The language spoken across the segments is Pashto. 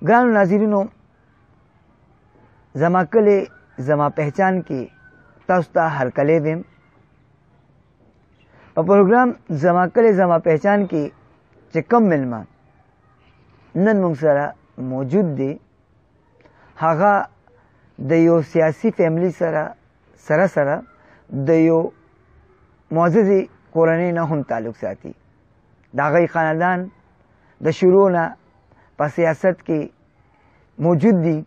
ګرانو ناظرینو، زما کلی زما پہچان کې تاسو ته هرکلی ویم. په پروګرام زما کلی زما پہچان کې چې کوم مېلمه نن موږ سره موجود دی، هغه د یو سیاسي فیملی سره د یو معززې کورنۍ نه هم تعلق ساتي. د هغوی خاندان د شروع نه په سیاست کې موجود دي.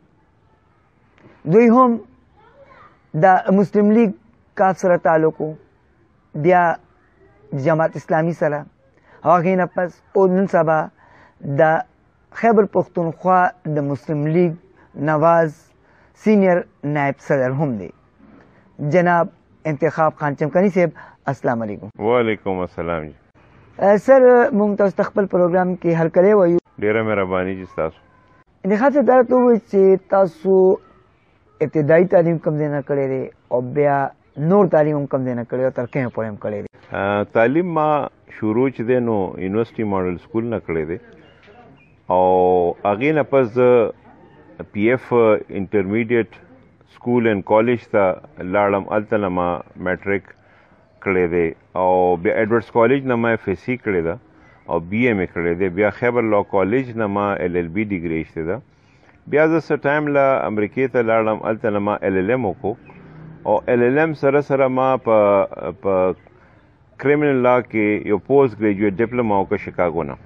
دوی هم د مسلم لیگ کاف سره تعلق و، بیا جماعت اسلامی سره، هغې نه پس او نن سبا د خیبر پختونخوا د مسلم لیگ نواز سینئر نائب صدر هم دی. جناب انتخاب خان چمکنی صاحب، السلام علیکم. وعلیکم السلام جی. سر مونږ تاسو ته خپل پروګرام کې هرکلی وایو. ډیره مهرباني جی ستاسو. انتخاب صاحب دا راته ووایئ چې تاسو ابتدایي تعلیم کوم ځای نه کړی دی او بیا نور تعلیم هم کوم ځای نه کړی او تر کومه پورې هم کړی دی؟ تعلیم ما شروع چې دی نو یونیورسټي ماډل سکول نه کړی دی او هغې نه پس پی ایف انټرمیډیټ سکول اینڈ کالج ته لاړم. هلته نه ما میټرک کړی دی او بیا ایډورډس کالج نه ما اف ایس سی کړې ده او بی ایم ای کړی دی. بیا خیبر لا کالج نه ما ایل ایل بي ډیګري ایښتې ده. بیا زه څه ټایم له امریکې ته لاړم، هلته نه ما ایل ایل ایم وکړو او ایل ایل ایم سره ما په کریمنل لا کې یو پوسټ ګریجویټ ډپلوما وکړه شیکاګو نه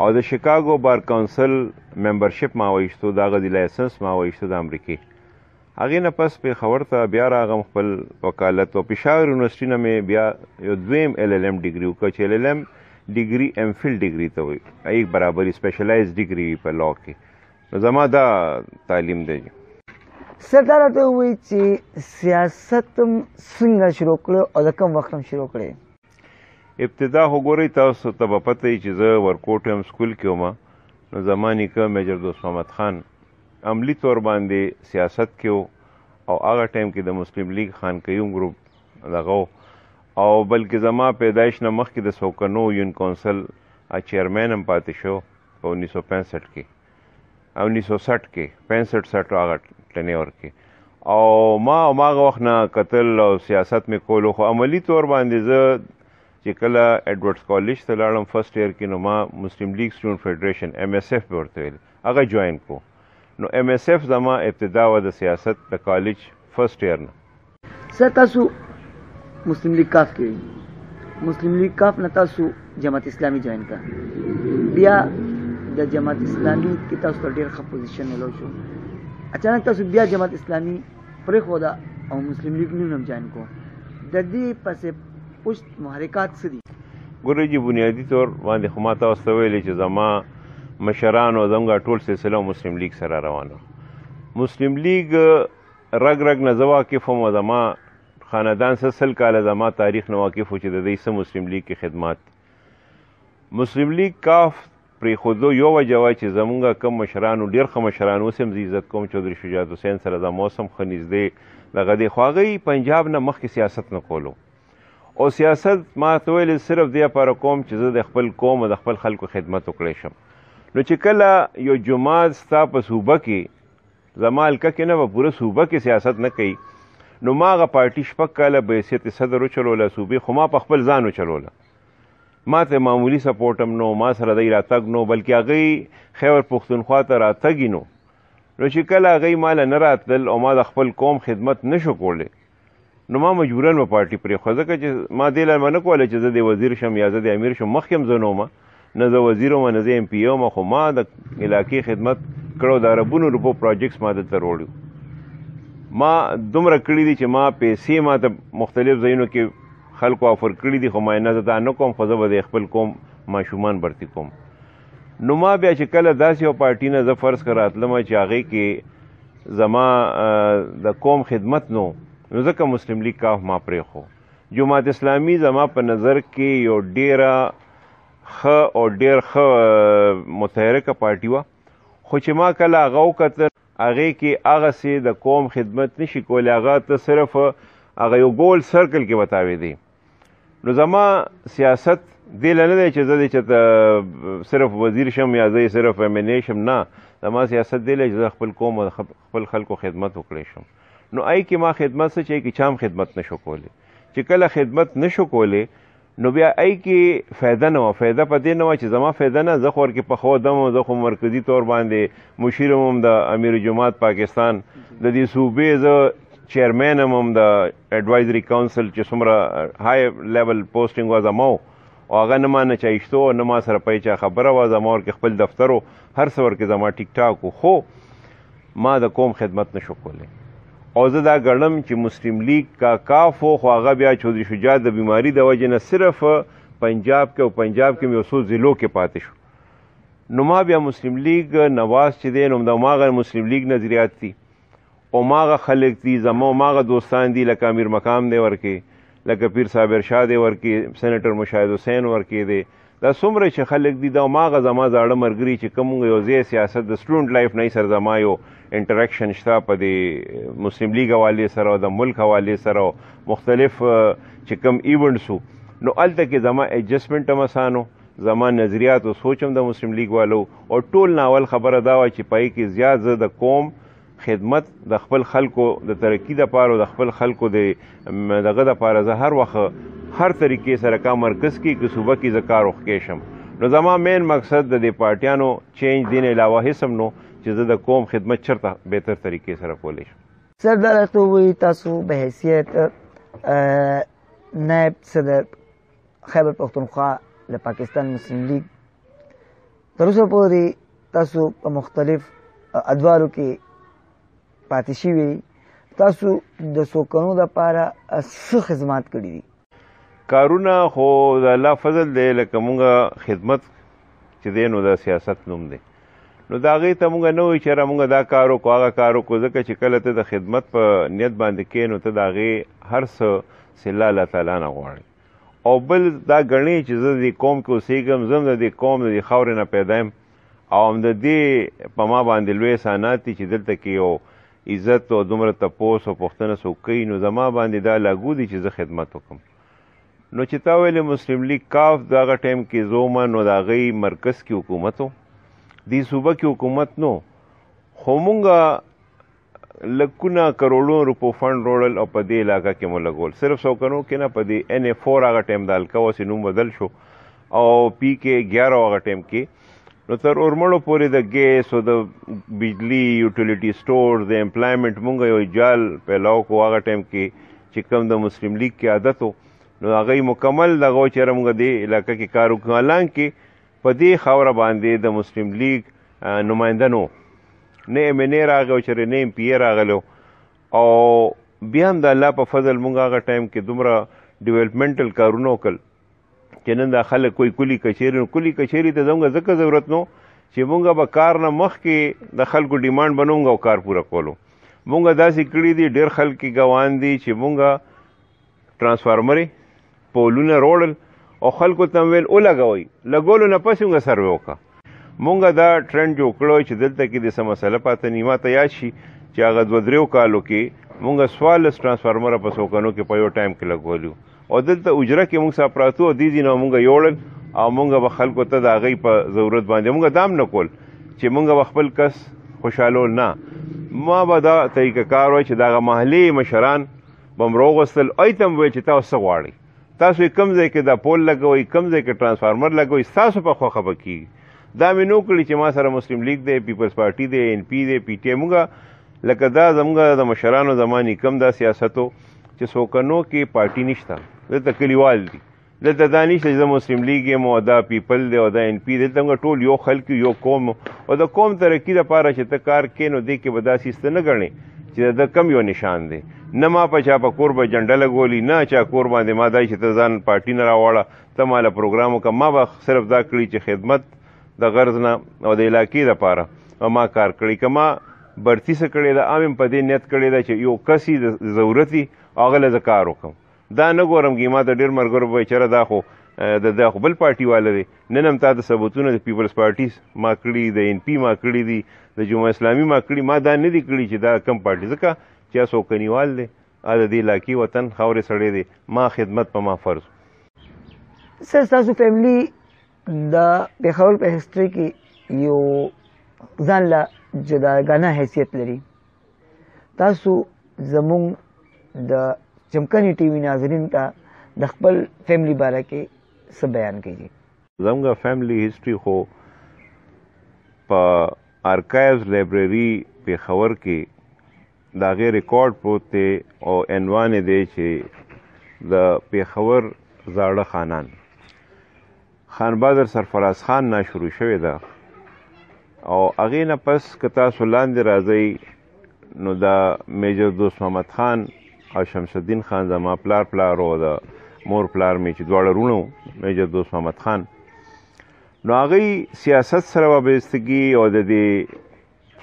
او د شیکاګو بار کونسل ممبرشپ ما وایستو، د هغه د لایسنس ما وایستو د امریکې. هغې نه پس پېښور ته بیا راغم خپل وکالت او پېښور یونیورسټي نه مې بیا یو دویم ایل ایل ایم ډیګري وکړه چې ایل ایل ایم ډیګري ایم فل ډیګري ته وایي، هغې برابري سپیشلایز ډیګري په لا کې. نو زما دا تعلیم دی. سر دا راته ووایي چې سیاست څنګه شروع کړی او د کوم وخت هم شروع کړی؟ ابتدا خو ګورئ تاسو ته به پته وي چې زه ورکوټ یم سکول کې وم، نو زما نیکه میجر دوست محمد خان عملي طور باندې سیاست کې و او هغه ټایم کې د مسلم لیگ خان قیوم گروپ دغه او بلکې زما پیدایش نه مخکې د سوکنو یون کونسل چیرمین هم پاتې شو په 1965 کې او 1960 کې 65-60 هغه ټنیور کې او ما هغه وخت نه کتل او سیاست مې کولو. خو عملي طور باندې زه چې کله ایډورډس کالج ته لاړم فرست ایئر کې، نو ما مسلم لیگ سټوډنټ فیډریشن ایم ایس ایف به ورته ویل، هغه جوین کو. نو ایم ایس ایف زما ابتدا و د سیاست د کالج فرست ایئر نه. سر تاسو مسلم لیگ کاف کې مسلم لیگ کاف نه تاسو جماعت اسلامی جوین کړه، بیا د جماعت اسلامی کې تاسو ته ډېر ښه پوزیشن ملو شو. اچانک تاسو بیا جماعت اسلامی پرېښوده او مسلم لیگ نون هم جوین کو. د دې پسې پشت محرکات څه دي؟ ګورئ جي بنیادي طور باندې خو ما تاسو ته ویلې چې زما مشران او زموږ ټول سلسله مسلم لیگ سره روانه. مسلم لیگ رګ نه زه واقف وم، زما خاندان څه 100 کاله زما تاریخ نه واقف و چې د دوی څه مسلم لیگ کې خدمات. مسلم لیگ کاف پرېښودو یو وجه وه چې زمونږ کم مشرانو ډېر ښه مشران اوس هم زه عزت کوم، چودھری شجاعت حسین سره زما اوس هم ښه نږدې دغه دی. خو هغوی پنجاب نه مخکې سیاست نه کولو او سیاست ما ته ویلې صرف دې لپاره کوم چې زه د خپل قوم او د خپل خلکو خدمت وکړی شم. نو چې کله یو جماعت ستا په صوبه کې زما حلقه کې نه به پوره صوبه کې سیاست نه کوي، نو ما هغه پارټي 6 کاله به حیثیت صدر وچلوله صوبې، خو ما په خپل ځان وچلوله. ما ته معمولي سپورټ هم نو، ما سره دی راتګ نو، بلکې هغوی خیبر پښتونخوا ته راتګ یې نو. نو چې کله هغوی ما له نه راتلل او ما د خپل قوم خدمت نه شو کولی، نو ما مجبورن به پارټي پرېښوه، ځکه چې ما دې لاره نه کوله چې زه د وزیر شم یا زه د امیر شم. مخکې هم زه نه وم، نه زه وزیر وم نه زه ایم پی وم، خو ما د علاقې خدمت کړو. د اربونو روپو پروجیکټس ما دلته روړي، ما دومره کړي دي چې ما پیسې ما ته مختلف ځایونو کې خلکو آفر کړي دي، خو ما نه زه دا نه کوم، خو زه به د خپل قوم ماشومان برتي کوم. نو ما بیا چې کله داسې یو پارټي نه زه فرض کړه راتلم چې هغې کې زما د قوم خدمت نو ځکه مسلم لیگ کاف ما پرېښو. جماعت اسلامي زما په نظر کې یو ډېره ښه او ډېر ښه متحرکه پارټي وه، خو چې ما کله هغه وکتل هغې کې هغسې د قوم خدمت نشي کولی، هغه ته صرف هغه یو ګول سرکل کې به تاوېدی. نو زما سیاست دې له نه دی چې زه دې چېرته صرف وزیر شم یا زه صرف ایم این اے شم، نه، زما سیاست دی چې زه خپل قوم او خپل خلکو خدمت وکړی شم. نو ای کې ما خدمت څه چې کې چام خدمت نشو کولی، چې کله خدمت نشو کولی نو بیا ای کې فایده نه وه. فایده په دې نه وه چې زما فایده نه، زه خو ورکې پخوا دم او زه خو مرکزي طور باندې مشیر هم د امیر جماعت پاکستان د دې صوبې، زه چیرمین هم د ایڈوایزري کونسل چې څومره های لیول پوسټینګ وه زما و، او هغه نه ما نه چا ایشتو او نه ما سره پای چا خبره وه. زما ورکې خپل دفتر و، هر څه ورکې زما ټیک ټاک و، خو ما د قوم خدمت نشو کولی. او زه دا ګڼم چې مسلم لیگ کا کاف و خو هغه بیا چودھری شجاعت د بیماری د وجې نه صرف پنجاب کې او پنجاب کې مې یو څو ضلعو کې پاتې شو. نو ما بیا مسلم لیگ نواز چې دی نو د هماغه مسلم لیگ نظریات دي او ماغه خلک دي، زما ماغه دوستان دي، لکه امیر مقام دی ورکې، لکه پیر صابر شاه دی ورکې، سینیټر مشاهد حسین ورکې دی، دا څومره چې خلک دي دا ماغه زما زاړه ملګري چې کوم یو ځای سیاست د سټوډنټ لایف نه سره زما یو انټریکشن شته په دې مسلم لیگ حوالې سره او د ملک حوالې سره مختلف چې کوم ایونټس وو، نو هلته کې زما ایڈجسټمنټ هم اسانو، زما نظریات او سوچ هم د مسلم لیگ والو، او ټول ناول خبره دا وه چې پای کې زیات زه د قوم خدمت د خپل خلکو د ترقي دپاره او د خپل خلکو د دغه دپاره زه هر وخت هر طریقې سره کا مرکز کې که صوبه کې زه کار وښکې شم. نو زما مین مقصد د دې پارټیانو چینج دین علاوه هېڅ هم نو چې زه د قوم خدمت چېرته بهتر طریقې سره کولی شم. سر دا راته ووایي تاسو په حیثیت نائب صدر خیبر پختونخوا د پاکستان مسلم لیگ تر اوسه پورې تاسو په مختلف ادوارو کې پاتې شوي، تاسو د څو کلونو دپاره څه خدمات کړي دي؟ کارونه خو د الله فضل دی، لکه مونږ خدمت چې دی نو د سیاست نوم دی، نو د هغې ته مونږ نه وایو چې یاره مونږ دا کار وکړو هغه کار وکړو، ځکه چې کله ته د خدمت په نیت باندې کې نو ته د هغې هر څه صله الله تعالی نه غواړې. او بل دا ګڼې چې زه د دې قوم کې اوسېږم، زه هم د دې قوم د دې خاورې نه پیدا یم او هم د دې په ما باندې لوی احسانات دي چې دلته کې یو عزت او دومره تپوس او پوښتنه څوک کوي، نو زما باندې دا لاګو دي چې زه خدمت وکړم. نو چې تا ویلې مسلم لیگ کاف د هغه ټایم کې زومه نو د هغې مرکز کې حکومت و، دې صوبه کې حکومت نو، خو مونږ لکونه کروڑونو روپو فنډ روړل او په دې علاقه کې مو لګول، صرف 100 کروڑ کې نه، په دې NA4 هغه ټایم د حلقه اوسې نوم بدل شو او PK11 هغه ټایم کې، نو تر اورمړو پورې د ګیس او د بجلی یوټیلیټي سټور د امپلایمنټ مونږ یو جال پیلاو کو هغه ټایم کې چې کوم د مسلم لیگ کې عادت و، نو هغې مکمل دغه و چې مونږ دې علاقه کې کار وکړو. حالانکې په دې خاوره باندې د مسلم لیگ نماینده نو، نه MNA راغی او چېرې نه MPA راغلی، او بیا هم د الله په فضل مونږ هغه ټایم کې دومره ډیولپمنټل کارونه وکړل چې نن دا خلک کوئی کلي کچېري، نو کلي کچېري ته زموږ ځکه ضرورت نو چې مونږ به کار نه مخکې د خلکو ډیمانډ به نه مونږ او کار پوره کولو. مونږ داسې کړي دي ډېر خلک ګوان دي چې مونږ ټرانسفارمرې پولونه روړل او خلکو ته ویل ولګوئ، لګولو نه پسې مونږ سروې وکړه. مونږ دا ټرینډ جوړ کړی چې دلته کې د څه مسله پاته نی، ماته یاد شي چې هغه 2-3 کالو کې مونږ 14 ټرانسفارمره په څوکنو کې په یو ټایم کې لګولیو، او دلته اجره کې مونږ سره پراته او دې ځینې مونږ یوړل او مونږ به خلکو ته د هغې په ضرورت باندې مونږ دام نه کول چې مونږ به خپل کس خوشحالول نه، ما به دا طریقه کار وای چې د هغه محلې مشران به م راوغوستل، هغوی ته م ویل چې تاسو څه غواړئ، تاسو یې کوم ځای کې دا پول لګوئ، کوم ځای کې ټرانسفارمر لګوئ، ستاسو په خوښه به کېږي. دا مې نو کړي چې ما سره مسلم لیگ دی، پیپلز پارټي دی، NP دی، PTI، مونږ لکه دا زموږ د مشرانو زمانې کم دا سیاست و چې څوکنو کې پارټي نشته، دلته کلیوال دي، دلته دا نشته چې زه مسلم لیگ یم او دا پیپل دی او دا NP دی، دلته موږ ټول یو خلک یو قوم، او د قوم ترقي دپاره چې ته کار کوې نو دې کې به دا سیسته نه ګڼې چې د کم یو نشان دی، نه ما په چا په کور به جنډه لګولي، نه چا کور باندې ما دا چې ته ځان پارټي نه راوړه، ته ماله پروګرام وکړه، ما به صرف دا کړي چې خدمت د غرض نه او د علاقې دپاره ما کار کړی، که ما برتی څه کړې ده ام په دې نیت کړې ده چې یو کس د ضرورت وي هغه له زه کار وکړم، دا نه ګورم چې ما ته ډېر ملګرو به چېره دا خو دا خو بل پارټي والا دی، نن هم تا د ثبوتونه د پیپلز پارټي ما کړي، د NP ما کړي دي، د جمهوریت اسلامي ما کړي، ما دا نه دي کړي چې دا کم پارټي، ځکه چې څوکنیوال دی، د دې علاقې وطن خاورې سړی دی، ما خدمت په ما فرض. سر ستاسو فیملی د پېښور په هسټري کې یو ځان له جداګانه حیثیت لري. تاسو زمونږ د چمکني ټي وي ناظرین ته د خپل فیملی باره کې څه بیان کیږي؟ زموږ فیملی هسټري خو په ارکایوز لایبرري پېښور کې د هغې ریکارډ پروت دی او عنوان یې دی چې د پېښور زاړه خانان. خان بهادر سرفراز خان نه شروع شوې ده او هغې نه پس که تاسو لاندې راځئ نو دا میجر دوست محمد خان او شمس الدین خان زما پلار او د مور پلار مې چې دواړه وروڼه میجر دوست محمد خان، نو هغوی سیاست سره وابستګي او د دې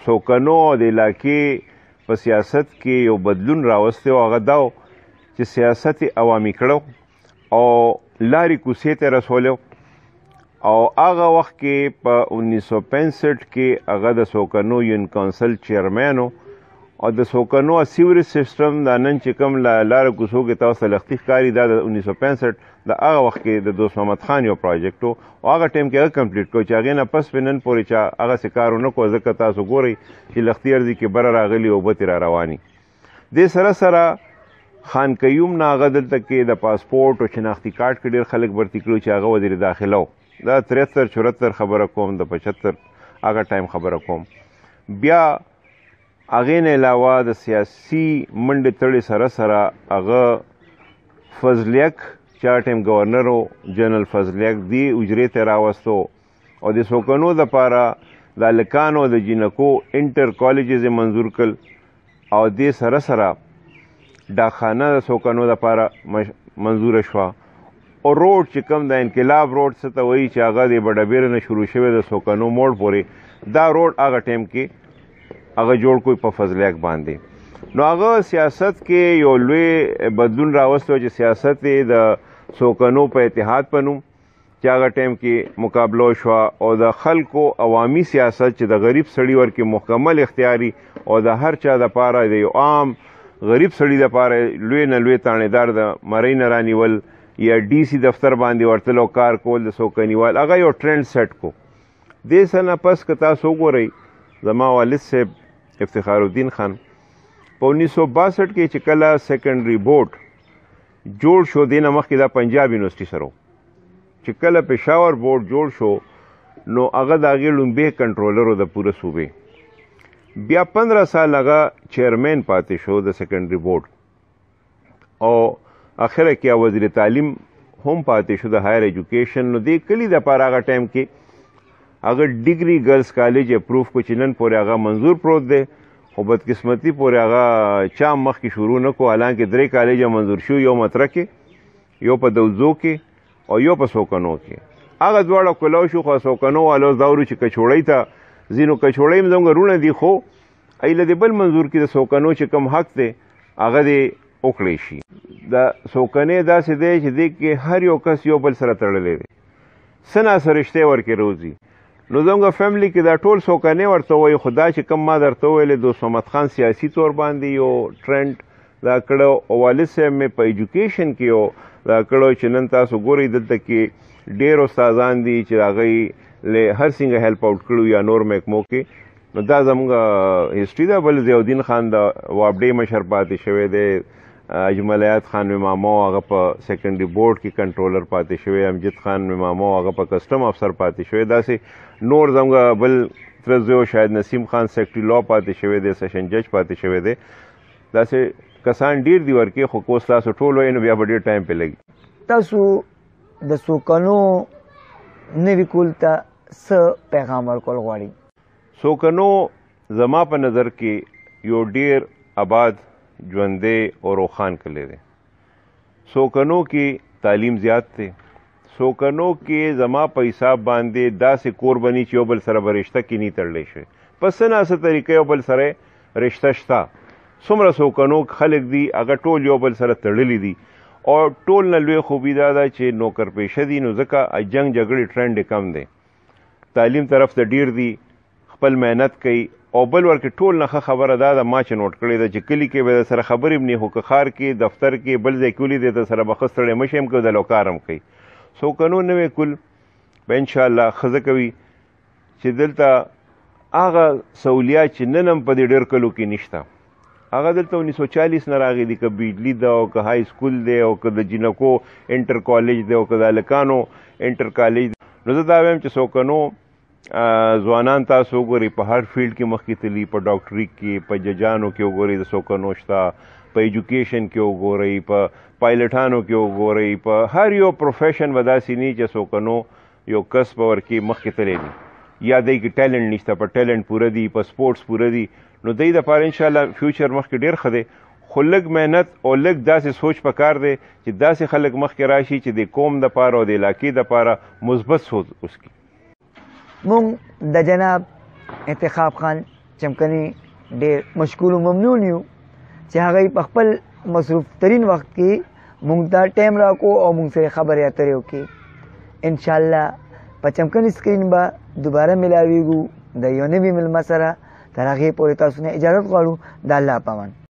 څوکنو او د علاقې په سیاست کې یو بدلون راوستی او هغه دا چې سیاست یې عوامي کړو او لارې کوڅې ته رسولی او هغه وخت کې په 1965 کې هغه د څوکنو یون کونسل چیرمین او د څوکنو سیوریج سیسټم دا نن چې کوم لاره کوڅو کې تاسو ته لختي ښکاري دا د 1965 د هغه وخت کې د دوست محمد خان یو پروجیکټ و او هغه ټایم کې هغه کمپلیټ کړو چې هغې نه پس پې نن پورې چا هغسې کار ونه کړو ځکه تاسو ګورئ چې لختي ارضي کې بره راغلي اوبه ترې را رواني. دې سره سره خان قیوم نه هغه دلته کې د پاسپورټ او شناختي کارت کې ډېر خلک برتي کړو چې هغه وزیر داخله و. دا 73 خبره کوم د 75 هغه ټایم خبره کوم. بیا هغې نه علاوه د سیاسي منډې تړې سره سره هغه فضلیک چې هغه ټایم ګورنر و جنرال فضلیک دې حجرې ته راوستو او د څوکنو دپاره د هلکانو د جینکو انټر کالجز یې منظور کړل او دې سره سره ډاکخانه د څوکنو دپاره منظوره شوه او روډ چې کوم د انقلاب روډ څه ته وایي چې هغه د بډبیره نه شروع شوی د څوکنو موړ پورې دا روډ هغه ټایم کې هغه جوړ کوی په فضلیک باندې. نو هغه سیاست کې یو لوی بدلون راوستی چې سیاست یې د څوکنو په اتحاد په نوم چې هغه ټایم کې مقابله شوه او د خلکو عوامي سیاست چې د غریب سړي ورکې مکمل اختیاري او د هر چا دپاره د یو عام غریب سړي دپاره لوی نه لوی تانېدار د مرۍ نه رانیول یا ډي سي دفتر باندې ورتل او کار کول د څوکنیوال هغه یو ټرینډ سیټ کو. دې څه نه پس که تاسو وګورئ زما والد صاحب افتخار الدین خان په 1962 کې چې کله سیکنډري بورډ جوړ شو دې نه مخکې دا پنجاب یونیورسټي سره چې کله پېښور بورډ جوړ شو نو هغه د هغې لومبی کنټرولر و د پوره صوبې. بیا 15 سال هغه چیرمین پاتې شو د سیکنډري بورډ او اخره کې وزیر تعلیم هم پاتې شو د هایر ایجوکیشن. نو دې کلي دپاره هغه ټایم کې هغه ډیګري ګرلز کالج اپروف کو چې نن پورې هغه منظور پروت دی خو بدقسمتي پورې هغه چا مخکې شروع نه کړو حالانکې 3 کالجه منظور شو یو مطرح کې یو په دوزو کې او یو په څوکنو کې. هغه دواړه کولو شو خو څوکنو والو دا ورو چې کچوړۍ ته ځینو کچوړۍ هم زموږ رونه دي خو ایله د بل منظور کې د څوکنو چې کم حق دی هغه دې وکړی شي. د څوکنې داسې دی چې دې کې هر یو کس یو بل سره تړلی دی څه ناڅه رشتې ورکې روزي. نو زموږ فیملی کې دا ټول څوکنې ورته وایي خو دا چې کم ما درته وویلې دوست محمد خان سیاسي طور باندې یو ټرینډ دا کړی او والد صاحب مې په ایجوکیشن کې یو دا کړی چې نن تاسو ګورئ دلته کې ډېر استادان دي چې هغوی له هر څنګه هیلپ آوټ کړي یا نور محکمو کې. نو دا زموږ هسټري ده. بل ضیاءالدین خان د وابډې مشر پاتې شوی دی، اجمل حیات خان مامو هغه په سیکنډري بورډ کې کنټرولر پاتې شوی، امجد خان مامو هغه په کسټم افسر پاتې شوی. داسې نور زموږ بل تره زوی شاید نسیم خان سیکرټري لا پاتې شوی دی، سیشن جج پاتې شوی دی. داسې کسان ډېر دي ورکې خو کوس تاسو ټول وایي نو بیا به ډېر ټایم پې لګي. تاسو د څوکنو نوي کول ته څه پیغام ورکول غواړئ؟ څوکنو زما په نظر کې یو ډېر آباد ژوندی او روښان کلی دی. څوکنو کې تعلیم زیات دی. څوکنو کې زما په حساب باندې داسې کور بني چې یو بل سره به رشته کې نه تړلی شي په څه ناسه طریقه یو بل سره رشته شته. څومره څوکنو خلک دي هغه ټول یو بل سره تړلي دي او ټول نه لوی خوبي دا ده چې نوکر پیشه دي نو ځکه جنګ جګړې ټرینډ کم دی. تعلیم طرف ته ډیر دي، خپل مهنت کوي او بل ورکې ټول نه ښه خبره دا ده ما چې نوټ کړې ده چې کلي کې به د سره خبرې هم نه خو که ښار کې دفتر کې بل ځای کې ولید د سره به ښه ستړی مشی هم کوي د لوکار هم کوي. څوکنو نوی کل به انشاءالله ښځه کوي چې دلته هغه سہولیات چې نن هم په دې ډېر کلو کې نشته هغه دلته 1940 نه راغی دي که بجلی ده او که های سکول دی او که د جینکو انټر کالج دی او که د هلکانو انټر کالج دی نو زه دا وایم چې څوکنو ځوانان تاسو وګورئ په هر فیلډ کې مخکې تلي په ډاکټري کې په ججانو کې وګورئ د څوکنو شته په ایجوکیشن کې وګورئ په پایلټانو کې وګورئ په هر یو پروفیشن به داسې نه چې څوکنو یو کسب ورکې مخکې تللی دي یا دی کې ټیلنټ نشته په ټیلنټ پوره دي په سپورټس پوره دي نو دی دپاره انشاءالله فیوچر مخکې ډېر ښه دی خو لږ محنت او لږ داسې سوچ پکار دی چې داسې خلک مخکې راشي چې د قوم دپاره او د علاقې دپاره مثبت سوچ وکړي مونږ د جناب انتخاب خان چمکني ډېر مشکور و ممنون یو چې هغوی په خپل مصروف ترین وخت کې مونږ ته ټایم راکو او مونږ سره خبرې اترې وکړي انشاءالله په چمکني سکرین به دوباره ملاویږو د یو نوي مېلمه سره تر هغې پورې تاسو نه اجازت غواړو د الله په امان